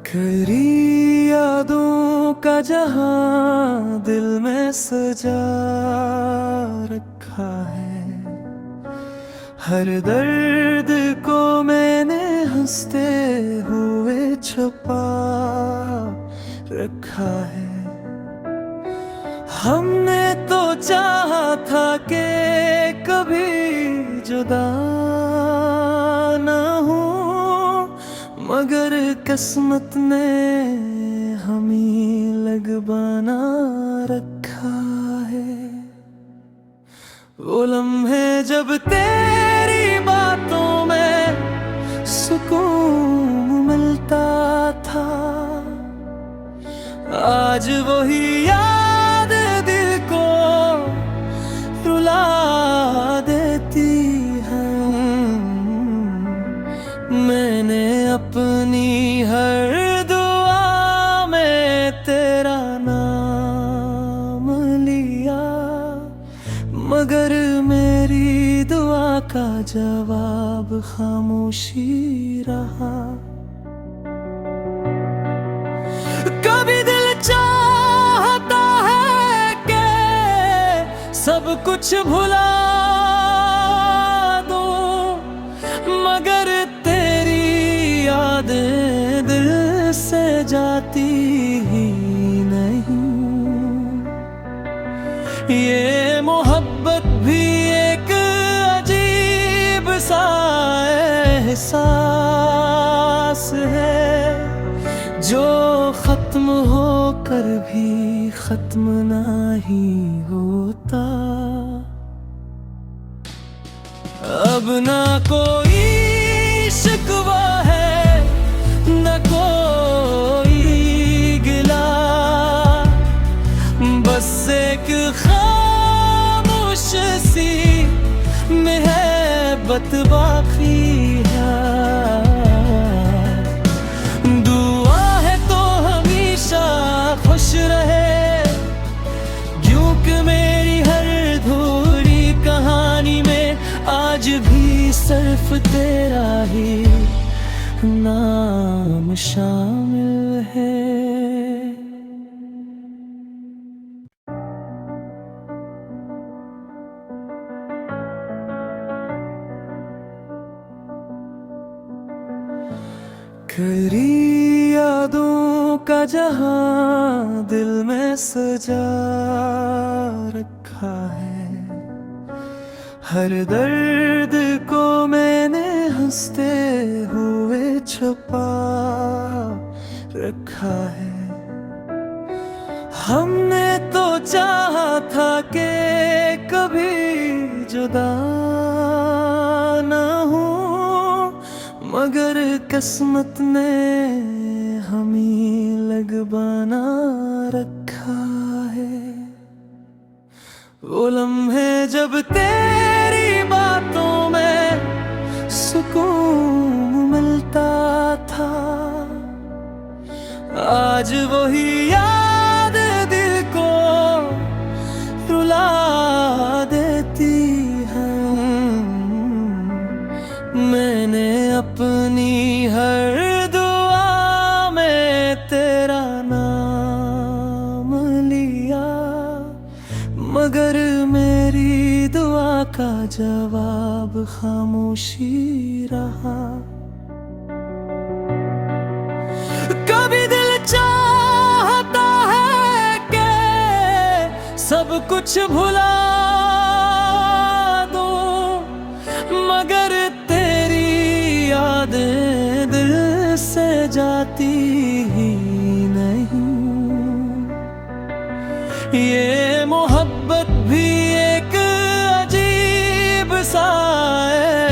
बिखरी यादों का जहां दिल में सजा रखा है। हर दर्द को मैंने हंसते हुए छुपा रखा है। हमने तो चाहा था कि कभी जुदा ना हो, मगर किस्मत ने हमें लग बना रखा है। वो लम्हे जब तेरी बातों में सुकून मिलता था, आज वही याद दिल को रुला देती है। मैंने अपनी हर दुआ में तेरा नाम लिया, मगर मेरी दुआ का जवाब खामोशी रहा। कभी दिल चाहता है कि सब कुछ भुला दो, मगर तेरी यादें दिल से जाती ही नहीं। ये मोहब्बत भी एक अजीब सा एहसास है, जो खत्म होकर भी खत्म नहीं होता। अब ना कोई शिकवा है, न कोई गिला, बस एक खामोश सी मोहब्बत बाकी है। दुआ है तो हमेशा खुश रहे, क्योंकि मेरी हर अधूरी कहानी में आज भी सिर्फ तेरा ही नाम शामिल है। बिखरी यादों का जहां दिल में सजा रखा है। हर दर्द को मैंने हंसते हुए छुपा रखा है। हमने तो चाहा था कि कभी जुदा ना हो, मगर किस्मत ने हमें लग बना रखा है। वो लम्हे जब तेरी बातों में सुकून मिलता था, आज वही याद दिल को रुला देती है। मैंने अपनी हर दुआ में तेरा नाम लिया, मगर मेरी दुआ का जवाब खामोशी रहा। कभी दिल चाहता है कि सब कुछ भुला दो, मगर तेरी यादें दिल से जाती ही नहीं। ये मोहब्बत भी एक अजीब सा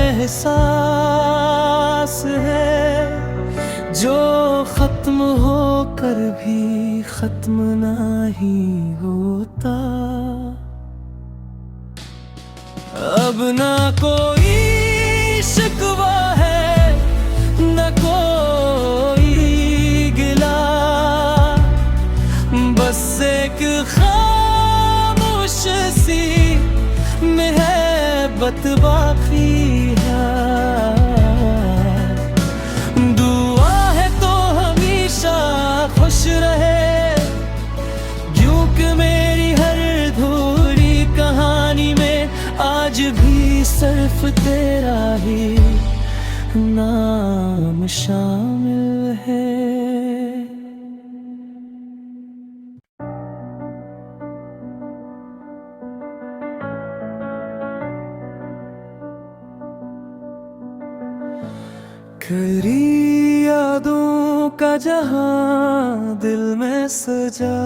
एहसास है, जो खत्म होकर भी खत्म नहीं होता। अब ना कोई शिकवा है, न कोई गिला, बस एक खामोश सी मोहब्बत बाकी है। दुआ है तो हमेशा आज भी सिर्फ तेरा ही नाम शामिल है। खरी यादों का जहां दिल में सजा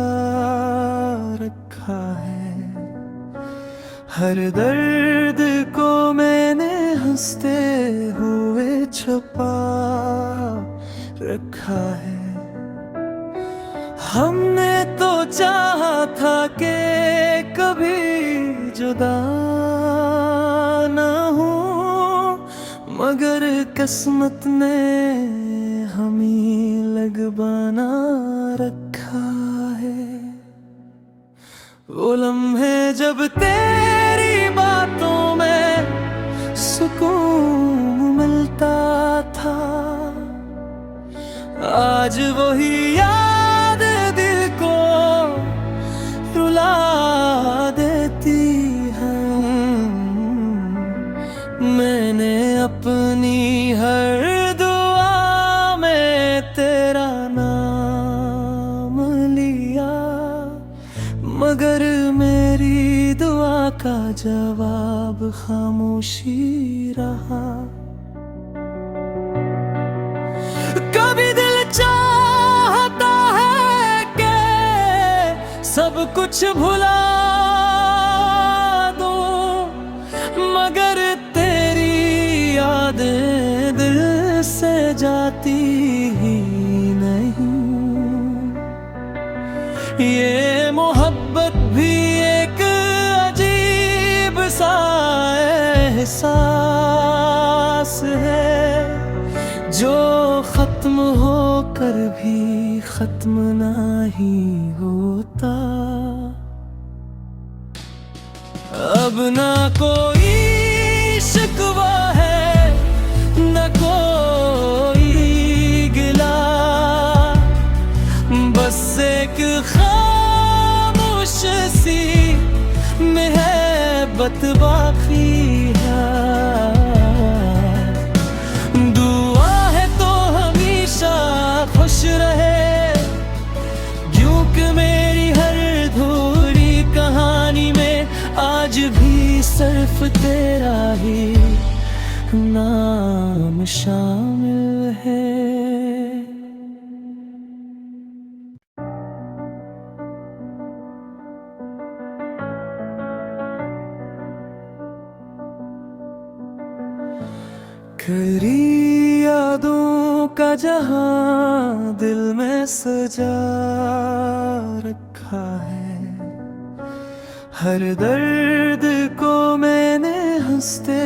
रखा है, हर दर्द को मैंने हंसते हुए छुपा रखा है। हमने तो चाहा था कि कभी जुदा ना हो, मगर किस्मत ने हमें लग बना रखा है। वो लम्हे जब तेरी बातों में सुकून मिलता था, आज वही याद दिल को रुला देती है। मैंने अपनी हर दुआ में तेरा नाम लिया, मगर मेरी दुआ का जवाब खामोशी रहा। कभी दिल चाहता है कि सब कुछ भुला दो, मगर तेरी यादें दिल से जाती ही नहीं। ये मोहब्बत भी एक अजीब सा एहसास है, जो खत्म होकर भी खत्म नहीं होता। अब ना कोई शिकवा है, न कोई गिला, बस एक खामोश सी मोहब्बत बाकी है। दुआ है तो हमेशा खुश रहे, क्योंकि मेरी हर अधूरी कहानी में आज भी सिर्फ तेरा ही नाम शामिल है। खरी यादों का जहां दिल में सजा रखा है, हर दर्द को मैंने हंसते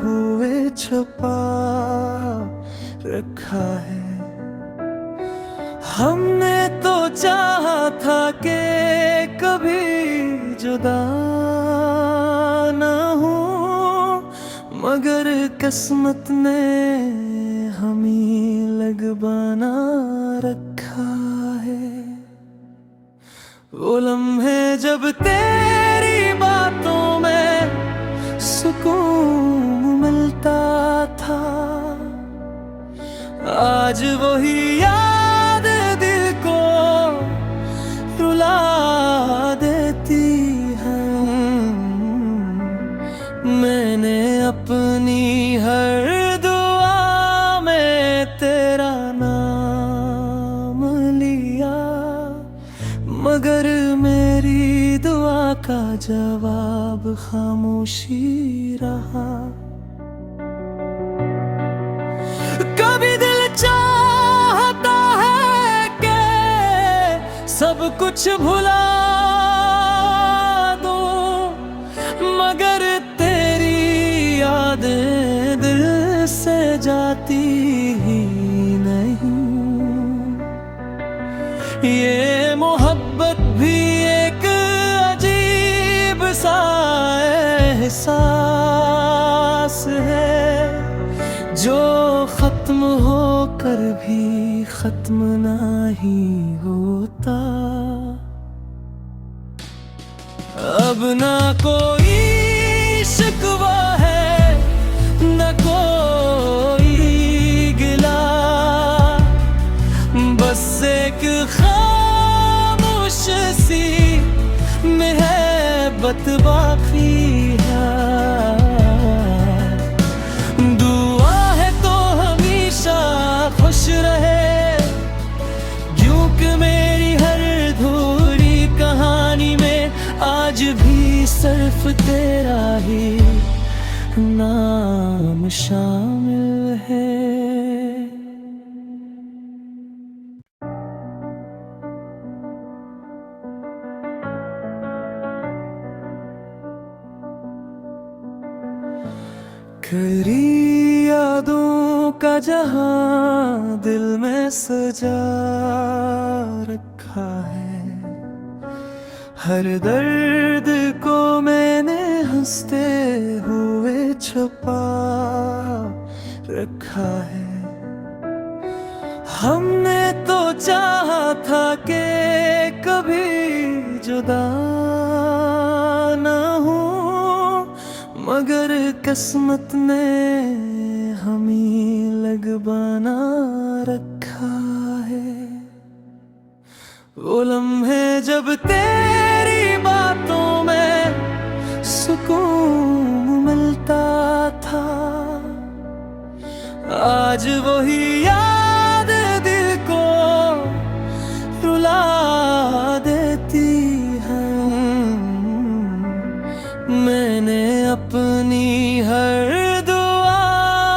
हुए छुपा रखा है। हमने तो चाहा था कि कभी जुदा ना हो, मगर किस्मत ने हमें लग बना रखा है। वो लम्हे जब तेरी बातों में सुकून मिलता था, आज वही याद दिल को रुला देती है। मैंने अपनी हर दुआ में तेरा नाम लिया, मगर मेरी दुआ का जवाब खामोशी रहा। कभी दिल चाहता है कि सब कुछ भुला दो, मगर तेरी यादें दिल से जाती ही नहीं। ये मोहब्बत भी एक अजीब सा एहसास है, जो खत्म होकर भी खत्म नहीं होता। अब ना कोई शिकवा है न कोई गिला, बस एक खामोश सी मोहब्बत बाकी है। दुआ है तो हमेशा खुश रहे, क्योंकि मेरी हर अधूरी कहानी में आज भी सिर्फ तेरा ही नाम शामिल है। खरी यादों का जहां दिल में सजा रखा है, हर दर्द को मैंने हंसते हुए छुपा रखा है। हमने तो चाहा था कि कभी जुदा ना हो, मगर किस्मत ने हमें लग बना रखा है। वो लम्हे जब तेरी बातों में सुकून मिलता था, आज वही याद दिल को रुला देती है। मैंने अपनी हर दुआ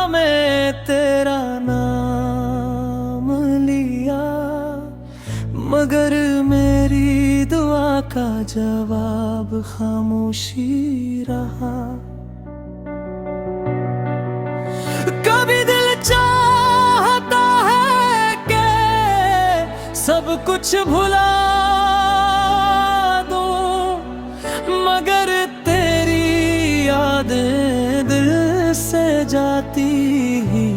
में तेरा नाम लिया, मगर मेरी दुआ का जवाब खामोशी रहा। कभी दिल चाहता है कि सब कुछ भुला दूं, मगर तेरी यादें दिल से जाती ही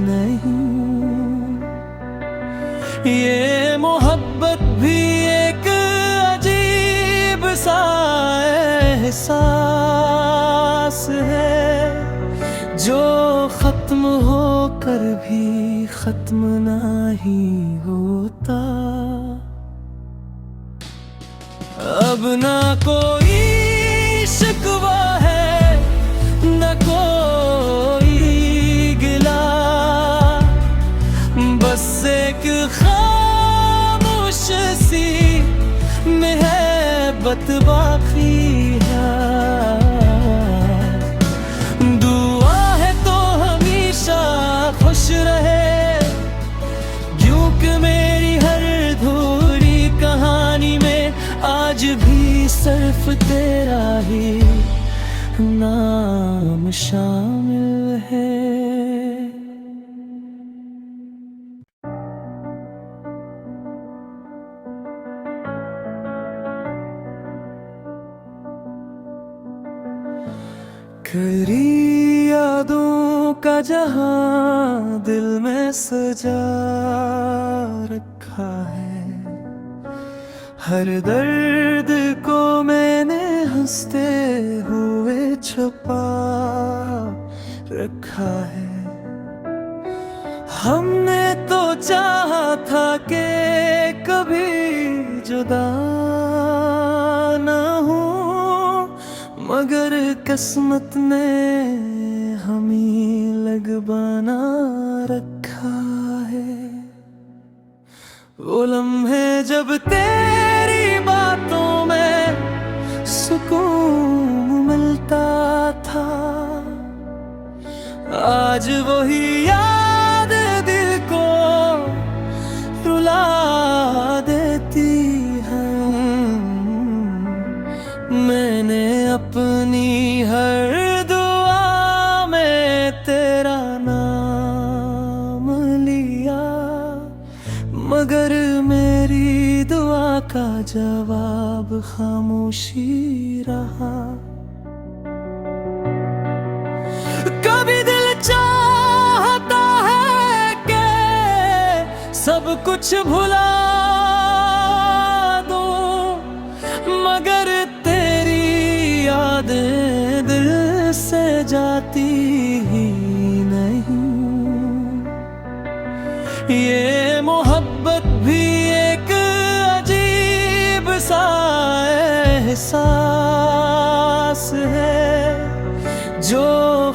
नहीं। ये मोहब्बत भी एक अजीब सा एहसास है, जो खत्म होकर भी खत्म नहीं होता। अब ना कोई शिकवा है न कोई गिला, बस एक खामोश सी मोहब्बत बाकी है। दुआ है तो हमेशा खुश रहे, क्योंकि मेरी हर अधूरी कहानी में आज भी सिर्फ तेरा ही नाम शामिल है। खरी यादों का जहां दिल में सजा रखा है, हर दर्द को मैंने हंसते हुए छुपा रखा है। हमने तो चाहा था कि कभी जुदा ना हो, मगर किस्मत ने हमें लग बना रखा है। वो लम्हे जब तेरी बातों में सुकून मिलता था, आज वही याद दिल को रुला देती है। मैंने अपनी हर दुआ में तेरा नाम लिया, मगर मेरी दुआ का जवाब खामोशी रहा। कभी दिल चाहता है कि सब कुछ भुला दूं, मगर तेरी यादें दिल से जाती ही नहीं। ये मोहब्बत भी एक अजीब सा एहसास है, जो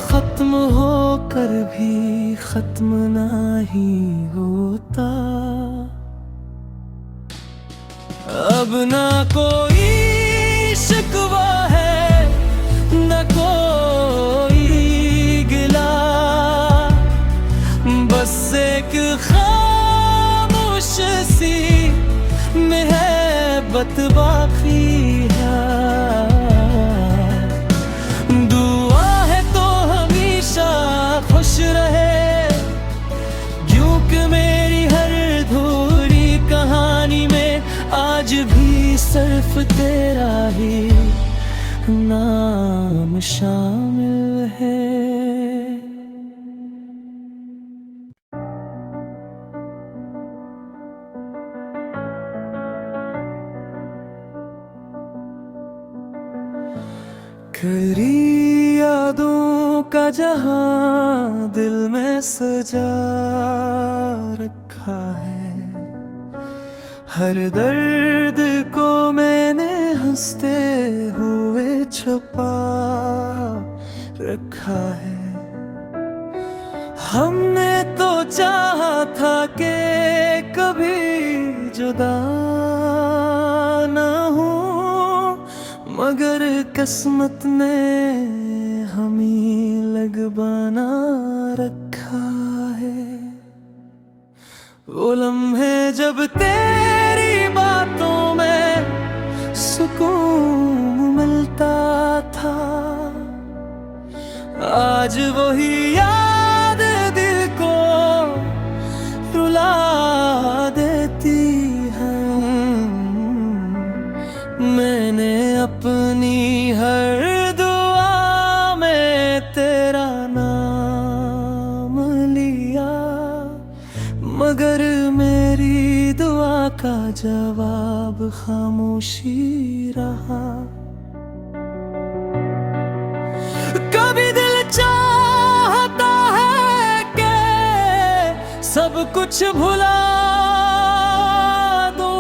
खत्म होकर भी खत्म नहीं होता। अब ना कोई शिकवा है, न कोई गिला, बस एक खामोश सी मोहब्बत बाकी है। दुआ है तो हमेशा खुश रहे, क्योंकि मेरी हर अधूरी कहानी में आज भी सिर्फ तेरा ही नाम शामिल है। खरी यादों का जहां दिल में सजा रखा है, हर दर्द को मैंने हंसते हुए छुपा रखा है। हमने तो चाहा था कि कभी जुदा ना हो, मगर किस्मत ने हमें लग बना रखा है। वो लम्हे जब तेरी बातों में सुकून मिलता था, आज वही याद दिल को रुला देती है। मैंने अपनी हर दुआ में तेरा नाम लिया, मगर मेरी दुआ का जवाब खामोशी रहा। कभी दिल चाहता है कि सब कुछ भुला दो,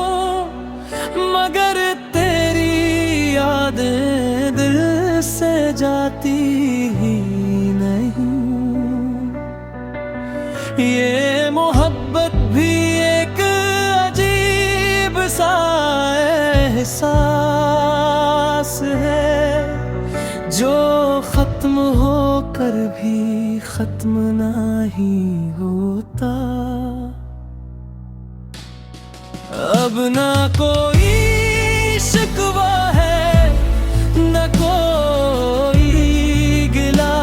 मगर तेरी यादें दिल से जाती ही नहीं। ये मोहब्बत भी एक अजीब सा एहसास है, जो खत्म होकर भी खत्म नहीं होता। अब ना कोई शिकवा है, न कोई गिला,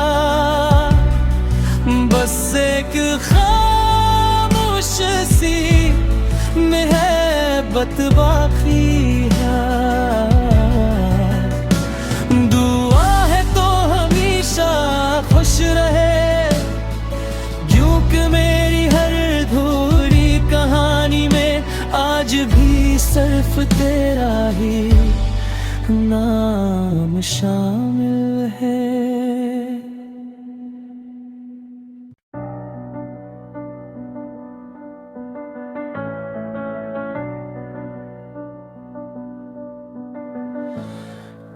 बस एक खामोश सी मोहब्बत बाकी है। दुआ है तो हमेशा खुश रहे, क्योंकि मेरी हर अधूरी कहानी में आज भी सिर्फ तेरा ही नाम शामिल है।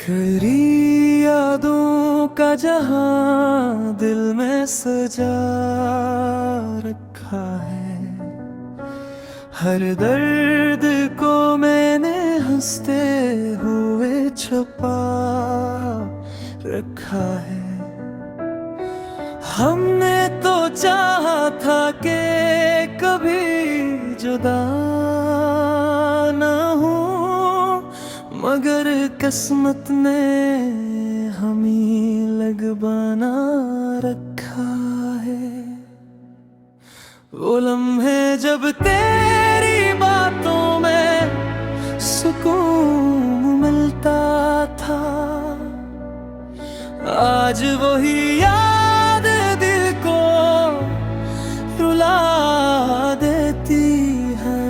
खरी यादों का जहां दिल में सजा रखा है, हर दर्द को मैंने हंसते हुए छुपा रखा है। हमने तो चाहा था कि कभी जुदा ना हो, मगर किस्मत ने हमें लग बना रखा है। वो लम्हे जब तेरी बातों में सुकून मिलता था, आज वही याद दिल को रुला देती है।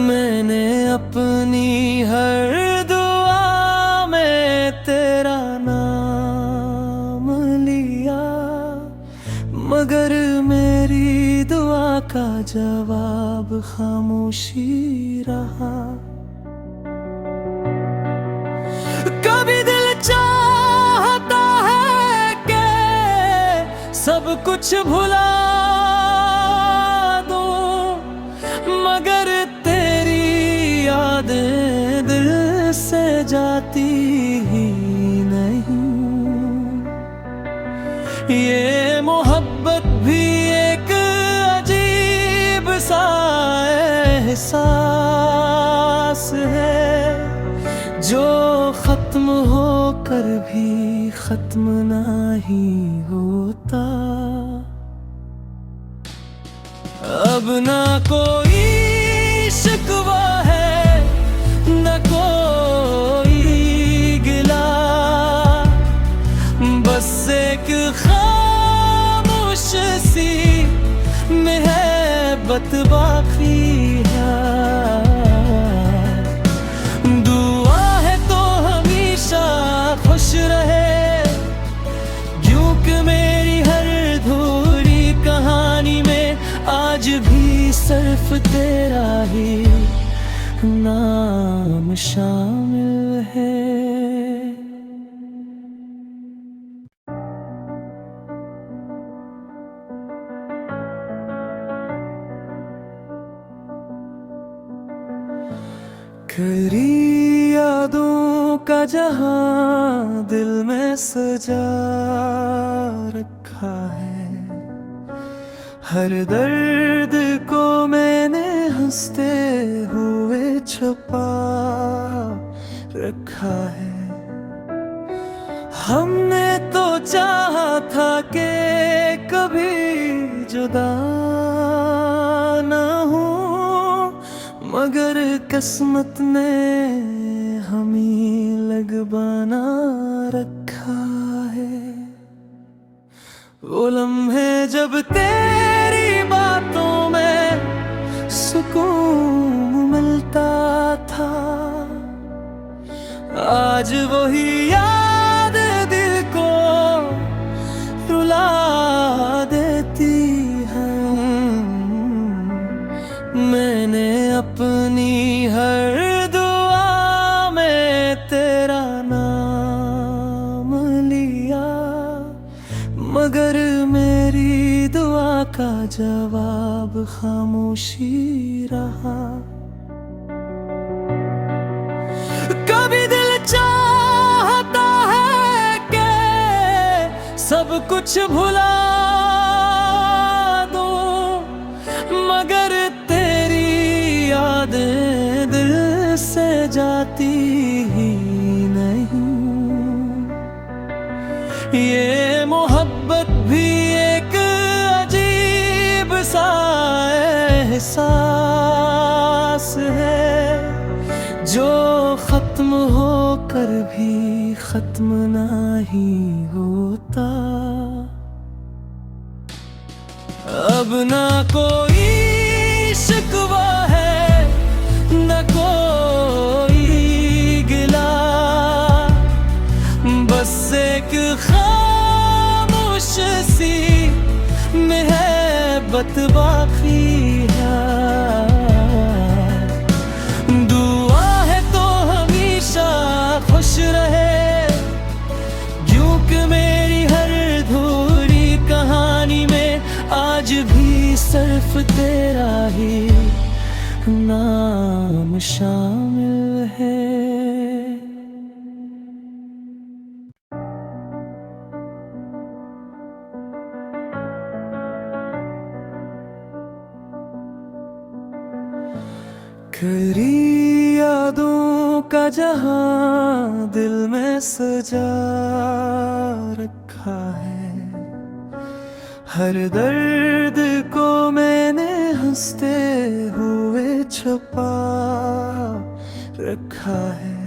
मैंने अपनी हर दुआ में तेरा नाम खामोशी रहा। कभी दिल चाहता है कि सब कुछ भुला दूं, मगर तेरी यादें दिल से जाती ही नहीं। ये मोहब्बत भी एक अजीब सा एहसास है, जो खत्म होकर भी खत्म नहीं होता। अब ना कोई शिकवा है, न कोई गिला, बस एक खामोश सी मोहब्बत बाकी है। दुआ है तो हमेशा खुश रहे, क्योंकि मेरी हर अधूरी कहानी में आज भी सिर्फ तेरा ही नाम शामिल है। करी यादों का जहां दिल में सजा रखा है, हर दर्द को मैंने हंसते हुए छुपा रखा है। हमने तो चाहा था कि कभी जुदा ना हो, मगर किस्मत ने हमें लग बना रखा है। वो लम्हे जब तेरी बातों में सुकून मिलता था, आज वही याद दिल को रुला देती है। मैंने अपनी हर दुआ में तेरा नाम लिया, मगर मेरी दुआ का जवाब खामोशी रहा। कभी दिल चाहता है कि सब कुछ भुला दूं, मगर तेरी यादें दिल से जाती ही नहीं। ये मोहब्बत भी एक अजीब सा एहसास है, जो खत्म होकर भी खत्म नहीं होता। अब ना कोई शिकवा है, न कोई गिला, बस एक खामोश सी मोहब्बत बाकी है। दुआ है तो हमेशा खुश रहे, क्योंकि मेरी हर अधूरी कहानी में आज भी सिर्फ तेरा ही नाम शामिल है। करी यादों का जहां दिल में सजा रखा है, हर दर्द को मैंने हंसते हुए छुपा रखा है।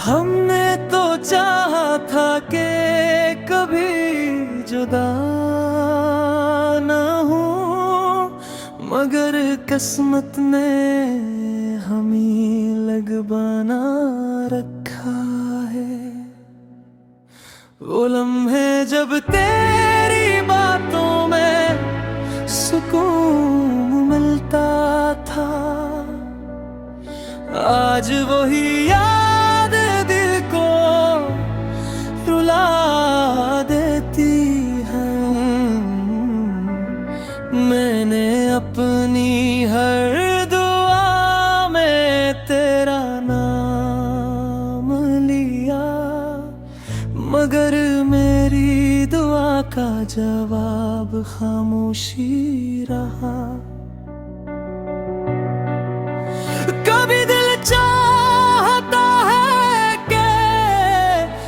हमने तो चाहा था कि कभी जुदा ना हो, मगर किस्मत ने हमें लग बना रखा है। वो लम्हे जब तेरी बातों में सुकून मिल आज वही याद दिल को रुला देती है। मैंने अपनी हर दुआ में तेरा नाम लिया, मगर मेरी दुआ का जवाब खामोशी रहा। कभी दिल चाहता है कि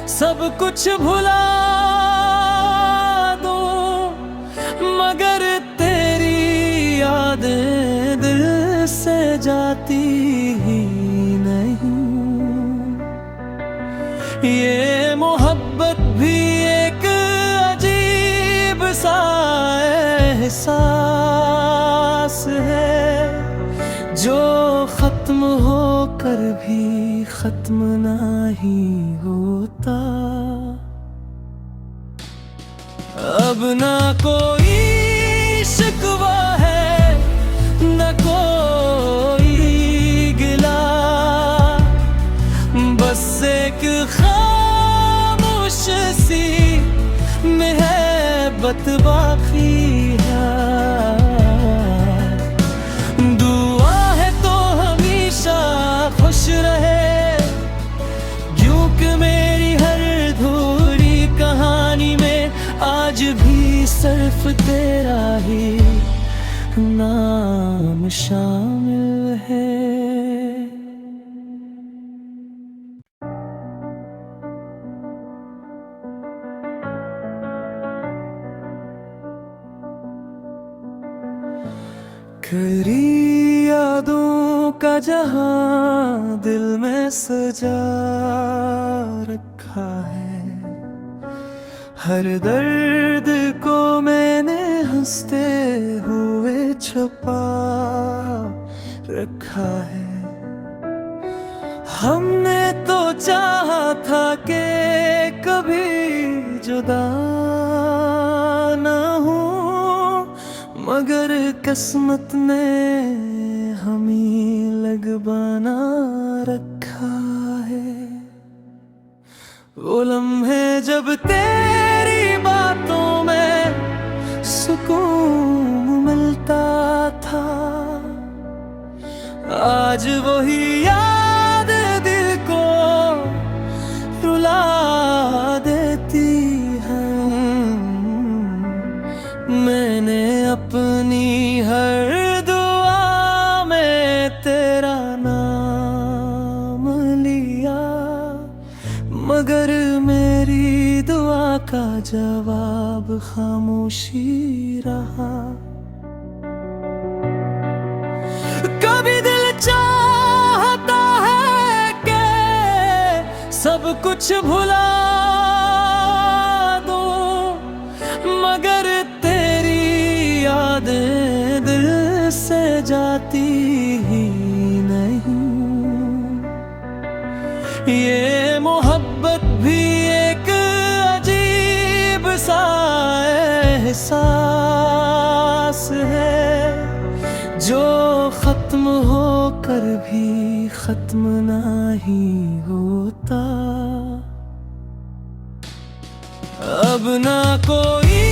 सब कुछ भुला दूं, मगर तेरी यादें दिल से जाती ही नहीं। ये मोहब्बत भी एक अजीब सा एहसास है, जो खत्म होकर भी खत्म नहीं होता। अब ना कोई शिकवा है, न कोई गिला, बस एक खामोश सी मोहब्बत बाकी है। दुआ है तो हमेशा खुश रहे, क्योंकि मेरी हर अधूरी कहानी में आज भी सिर्फ तेरा ही नाम शामिल है। करी यादों का जहां दिल में सजा रखा है, हर दर्द को मैंने हंसते हुए छुपा रखा है। हमने तो चाहा था कि कभी जुदा ना हो, मगर किस्मत ने हमें लग बना रखा है। वो लम्हे जब तेरी बातों में सुकून मिलता था, आज वही याद दिल को रुला देती है। मैंने अपनी हर दुआ में तेरा नाम लिया, मगर मेरी दुआ का जवाब खामोशी रहा। कभी दिल चाहता है कि सब कुछ भुला दूं, मगर तेरी यादें दिल से जाती ही नहीं। ये मोहब्बत भी एक अजीब सा एहसास है, जो खत्म होकर भी खत्म नहीं होता। अब ना कोई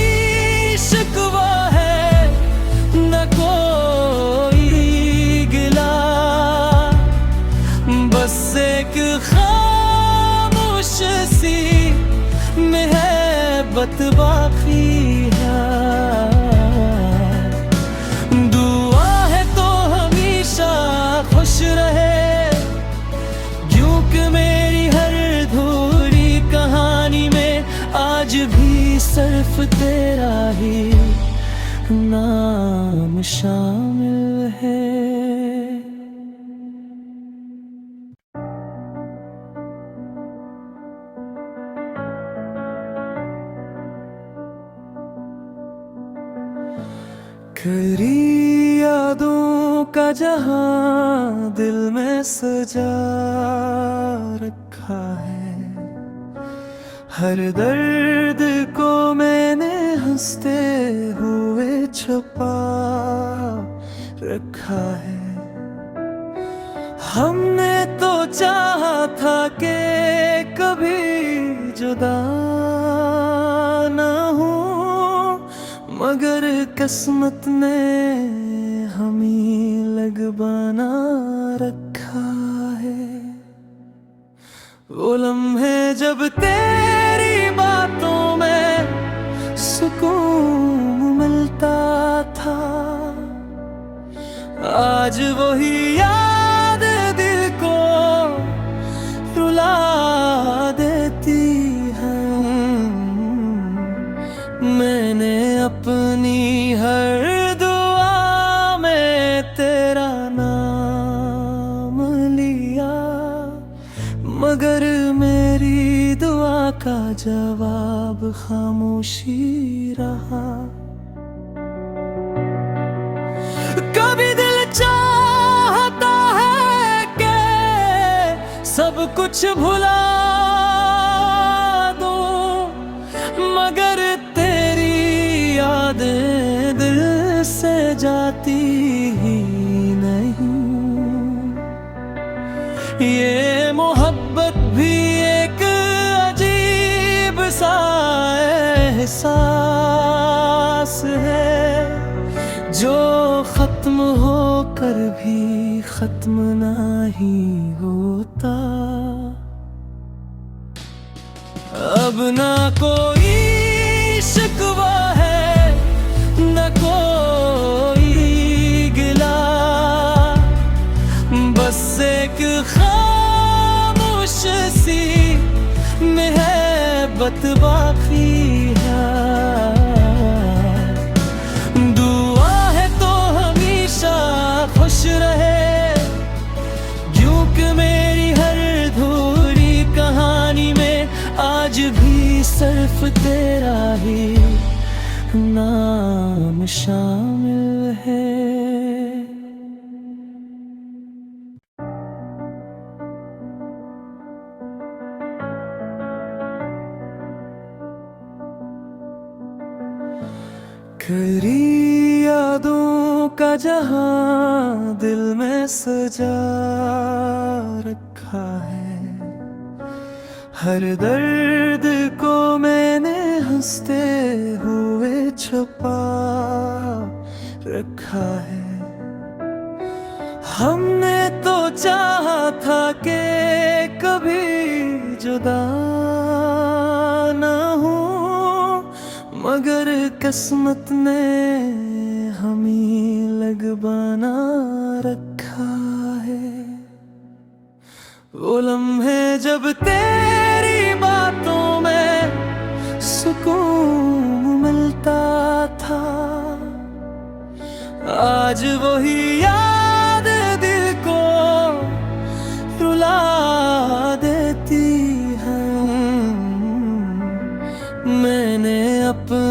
शिकवा है, न कोई गिला, बस एक खामोश सी मोहब्बत बाकी है। दुआ है तो हमेशा खुश रहे, क्योंकि मेरी हर अधूरी कहानी में आज भी सिर्फ तेरा ही नाम शामिल है। करी यादों का जहां दिल में सजा रखा है, हर दर्द को मैंने हंसते हुए छुपा रखा है। हमने तो चाहा था कि कभी जुदा ना हूँ, मगर किस्मत ने हमें लग बना रखा है। वो लम्हे जब तेरी बातों में सुकून मिलता था, आज वही याद दिल को रुला देती है। मैंने अपनी हर दुआ में तेरा नाम लिया, मगर मेरी दुआ का जवाब खामोशी रहा। कभी दिल चाहता है कि सब कुछ भुला दूं, मगर तेरी यादें दिल से जाती ही नहीं। ये मोहब्बत भी एक अजीब सा एहसास है, जो खत्म होकर भी खत्म नहीं होता। अब ना कोई शिकवा है, न कोई गिला, बस एक खामोश सी मोहब्बत बाकी है। दुआ है तो हमेशा खुश रहे, क्योंकि मेरी हर अधूरी कहानी में आज भी सिर्फ तेरा ही नाम शामिल है। खरी यादों का जहां दिल में सजा रखा है, हर दर्द को मैंने हंसते हुए छुपा रखा है। हमने तो चाहा था कि कभी जुदा ना हूँ, मगर किस्मत ने हमें लग बना रखा है। वो लम्हे जब तेरी बातों में सुकून मिलता था, आज वही याद दिल को रुला देती है। मैंने अपने